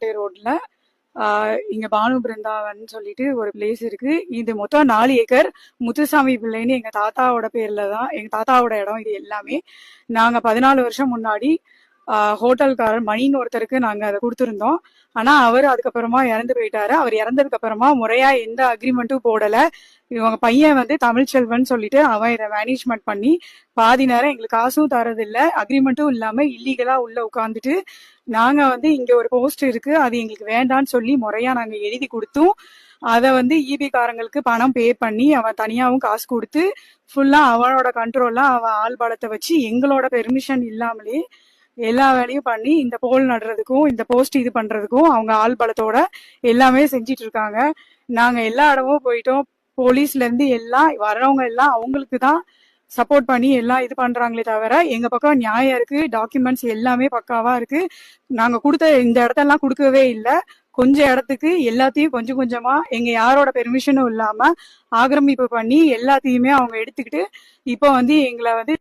ராணிப்பேட்டை ரோட்ல இங்க பானு பிருந்தாவன் சொல்லிட்டு ஒரு பிளேஸ் இருக்கு. இது மொத்தம் 4 ஏக்கர். முத்துசாமி பிள்ளைன்னு எங்க தாத்தாவோட பேர்ல தான், எங்க தாத்தாவோட இடம் இது எல்லாமே. நாங்க 14 வருஷம் முன்னாடி ஹோட்டல்காரர் மணின்னு ஒருத்தருக்கு நாங்க அதை கொடுத்துருந்தோம். ஆனா அவர் அதுக்கப்புறமா இறந்து போயிட்டாரு. அவர் இறந்ததுக்கு அப்புறமா முறையா எந்த அக்ரிமெண்ட்டும் போடல. இவங்க பையன் வந்து தமிழ்ச்செல்வன் சொல்லிட்டு அவன் இதை மேனேஜ்மெண்ட் பண்ணி பாதி நேரம் எங்களுக்கு காசும் தரதில்ல, அக்ரிமெண்ட்டும் இல்லாம இல்லீகலா உள்ள உட்காந்துட்டு நாங்க வந்து இங்க ஒரு போஸ்ட் இருக்கு அது எங்களுக்கு வேண்டான்னு சொல்லி முறையா நாங்க எழுதி கொடுத்தும் அதை வந்து இபி காரங்களுக்கு பணம் பே பண்ணி அவன் தனியாவும் காசு கொடுத்து ஃபுல்லா அவனோட கண்ட்ரோல்ல அவன் ஆள் பலத்தை வச்சு எங்களோட பெர்மிஷன் இல்லாமலே எல்லா வேலையும் பண்ணி இந்த போல் நடுறதுக்கும் இந்த போஸ்ட் இது பண்றதுக்கும் அவங்க ஆள் பலத்தோட எல்லாமே செஞ்சிட்டு இருக்காங்க. நாங்க எல்லா இடமும் போயிட்டோம். போலீஸ்ல இருந்து எல்லாம் வர்றவங்க எல்லாம் அவங்களுக்கு தான் சப்போர்ட் பண்ணி எல்லாம் இது பண்றாங்களே தவிர எங்க பக்கம் நியாயம் இருக்கு, டாக்குமெண்ட்ஸ் எல்லாமே பக்காவா இருக்கு. நாங்க கொடுத்த இந்த இடத்தெல்லாம் கொடுக்கவே இல்லை. கொஞ்ச இடத்துக்கு எல்லாத்தையும் கொஞ்சம் கொஞ்சமா எங்க யாரோட பெர்மிஷனும் இல்லாம ஆக்கிரமிப்பு பண்ணி எல்லாத்தையுமே அவங்க எடுத்துக்கிட்டு இப்போ வந்து எங்களை வந்து